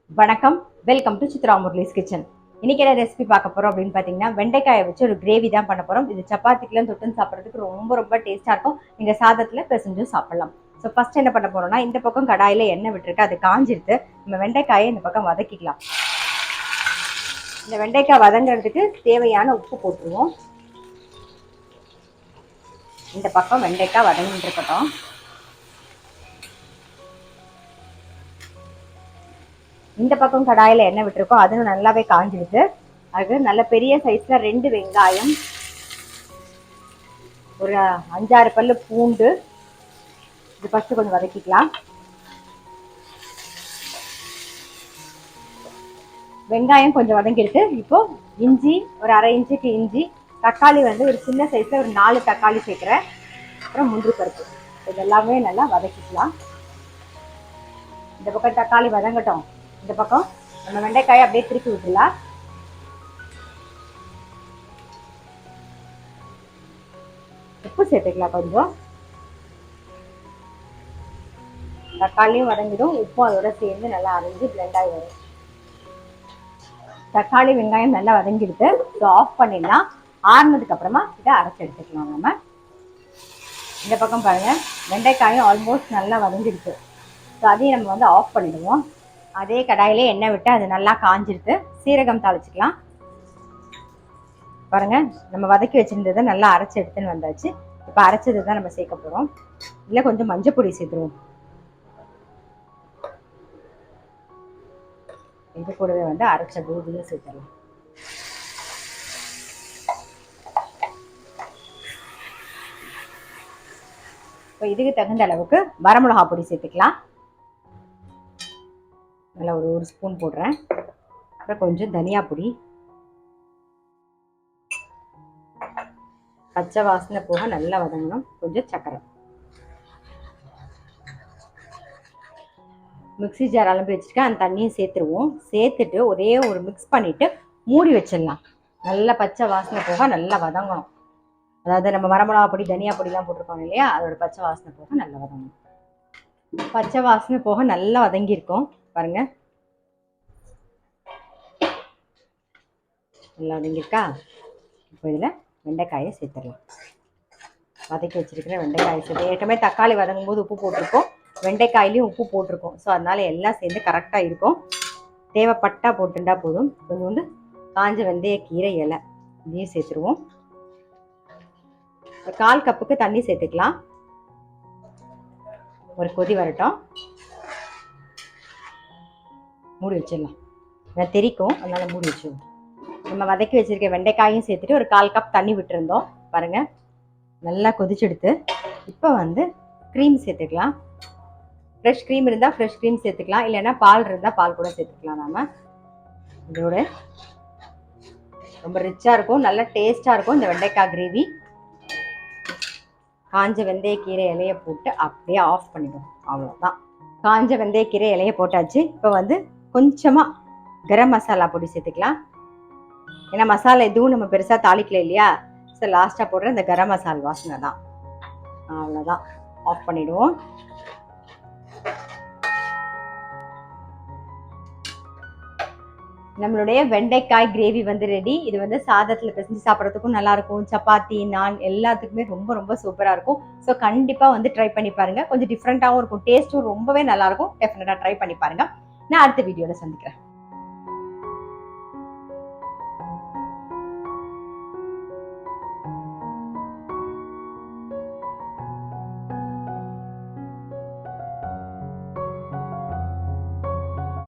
வணக்கம், welcome to Chitra Murali's kitchen. இன்னைக்கு என்ன ரெசிபி பார்க்க போறோம் அப்படின்னு பார்த்தீங்கன்னா, வெண்டைக்காயை வச்சு ஒரு கிரேவி தான் பண்ண போறோம். இது சப்பாத்திக்கெல்லாம் தொட்டுன்னு சாப்பிட்றதுக்கு ரொம்ப ரொம்ப டேஸ்டா இருக்கும். நீங்க சாதத்துல பிசைஞ்சும் சாப்பிடலாம். ஸோ ஃபர்ஸ்ட் என்ன பண்ண போறோம்னா, இந்த பக்கம் கடாயில எண்ணெய் விட்டுருக்கு, அது காஞ்சிருக்கு. நம்ம வெண்டைக்காயை இந்த பக்கம் வதக்கிக்கலாம். இந்த வெண்டைக்காய் வதங்குறதுக்கு தேவையான உப்பு போட்டுருவோம். இந்த பக்கம் வெண்டைக்காய் வதங்கிட்டு இருக்கட்டும். இந்த பக்கம் கடாயில் எண்ணெய் விட்டுருக்கோம், அதுவும் நல்லாவே காஞ்சிடுது. அது நல்ல பெரிய சைஸ்ல 2 வெங்காயம், ஒரு 5-6 பல்லு பூண்டு, இது ஃபர்ஸ்ட் கொஞ்சம் வதக்கிக்கலாம். வெங்காயம் கொஞ்சம் வதங்கிருக்கு. இப்போ இஞ்சி ஒரு 1/2 இன்ச்சுக்கு இஞ்சி, தக்காளி வந்து ஒரு சின்ன சைஸ்ல ஒரு 4 தக்காளி சேர்க்குறேன். அப்புறம் முந்திரி பருப்பு, இதெல்லாமே நல்லா வதக்கிக்கலாம். இந்த பக்கம் தக்காளி வதங்கட்டும். இந்த பக்கம் நம்ம வெண்டைக்காயை அப்படியே திருப்பி விட்டுலாம். உப்பு சேர்த்துக்கலாம் கொஞ்சம். தக்காளியும் வதங்கிடும், உப்பும் அதோட சேர்ந்து நல்லா அரைஞ்சு பிளெண்ட் ஆகி வரும். தக்காளி வெங்காயம் நல்லா வதங்கிடுது. ஸோ ஆஃப் பண்ணிடலாம். ஆறுனதுக்கு அப்புறமா இதை அரைச்சி எடுத்துக்கலாம். நம்ம இந்த பக்கம் பாருங்க, வெண்டைக்காயும் ஆல்மோஸ்ட் நல்லா வதங்கிடுது. ஸோ அதையும் நம்ம வந்து ஆஃப் பண்ணிடுவோம். அதே கடாயிலே எண்ணெய் விட்டு அது நல்லா காஞ்சிருக்கு. சீரகம் தாளிச்சுக்கலாம். பாருங்க, நம்ம வதக்கி வச்சிருந்ததை நல்லா அரைச்சி எடுத்துன்னு வந்தாச்சு. இப்போ அரைச்சது தான் நம்ம சேர்க்க போகிறோம். இல்லை கொஞ்சம் மஞ்சள் பொடி சேர்த்துருவோம். இது கூடவே வந்து அரைச்ச கோதியும் சேர்த்துடலாம். இப்போ இதுக்கு தகுந்த அளவுக்கு வரமிளகா பொடி சேர்த்துக்கலாம். நல்லா ஒரு ஸ்பூன் போடுறேன். அப்புறம் கொஞ்சம் தனியா பொடி, பச்சை வாசனை போக நல்லா வதங்கணும். கொஞ்சம் சக்கரை, மிக்ஸி ஜார் அலம்பி வச்சுருக்கேன், அந்த தண்ணியும் சேர்த்துருவோம். சேர்த்துட்டு ஒரே ஒரு மிக்ஸ் பண்ணிவிட்டு மூடி வச்சிடலாம். நல்லா பச்சை வாசனை போக நல்லா வதங்கணும். அதாவது நம்ம வரமிளகா பொடி தனியா பொடிலாம் போட்டிருக்கோம் இல்லையா, அதோட பச்சை வாசனை போக நல்லா வதங்கணும். பச்சை வாசனை போக நல்லா வதங்கியிருக்கோம் பாருங்க, நல்லா வதங்கியிருக்கா. இப்போ இதில் வெண்டைக்காயை சேர்த்துடலாம். வதக்கி வச்சிருக்கிற வெண்டைக்காயை சேர்த்து, ஏற்கனவே தக்காளி வதங்கும் போது உப்பு போட்டிருக்கோம், வெண்டைக்காயிலையும் உப்பு போட்டிருக்கோம். ஸோ அதனால எல்லாம் சேர்ந்து கரெக்டாக இருக்கும். தேவைப்பட்டா போட்டுண்டா போதும். கொஞ்சோண்டு காஞ்ச வெந்தய கீரை இலை இதையும் சேர்த்துருவோம். 1/4 கப்புக்கு தண்ணி சேர்த்துக்கலாம். ஒரு கொதி வரட்டும், மூடி வச்சிடலாம். நான் தெரிக்கும், அதனால மூடி வச்சிடுவோம். நம்ம வதக்கி வச்சிருக்க வெண்டைக்காயும் சேர்த்துட்டு ஒரு 1/4 கப் தண்ணி விட்டுருந்தோம். பாருங்க, நல்லா கொதிச்செடுத்து இப்போ வந்து க்ரீம் சேர்த்துக்கலாம். ஃப்ரெஷ் க்ரீம் இருந்தால் ஃப்ரெஷ் க்ரீம் சேர்த்துக்கலாம், இல்லைன்னா பால் இருந்தால் பால் கூட சேர்த்துக்கலாம். நாம இதோட ரொம்ப ரிச்சாக இருக்கும், நல்லா டேஸ்ட்டாக இருக்கும் இந்த வெண்டைக்காய் கிரேவி. காஞ்ச வெந்தயக்கீரை இலையை போட்டு அப்படியே ஆஃப் பண்ணிடுவோம். அவ்வளோதான், காஞ்ச வெந்தயக்கீரை இலையை போட்டாச்சு. இப்போ வந்து கொஞ்சமாக கரம் மசாலா பொடி சேர்த்துக்கலாம். ஏன்னா மசாலா எதுவும் நம்ம பெருசாக தாளிக்கல இல்லையா. ஸோ லாஸ்ட்டாக போடுற இந்த கரம் மசாலா வாசனை தான். அவ்வளோதான், ஆஃப் பண்ணிடுவோம். நம்மளுடைய வெண்டைக்காய் கிரேவி வந்து ரெடி. இது வந்து சாதத்தில் பிசைஞ்சு சாப்பிட்றதுக்கும் நல்லா இருக்கும், சப்பாத்தி நான் எல்லாத்துக்குமே ரொம்ப ரொம்ப சூப்பராக இருக்கும். ஸோ கண்டிப்பாக வந்து ட்ரை பண்ணி பாருங்க. கொஞ்சம் டிஃப்ரெண்ட்டாகவும் இருக்கும், டேஸ்ட்டும் ரொம்பவே நல்லா இருக்கும். டெஃபினட்டாக ட்ரை பண்ணி பாருங்க. நான் அடுத்த வீடியோவில் சந்திக்கிறேன்.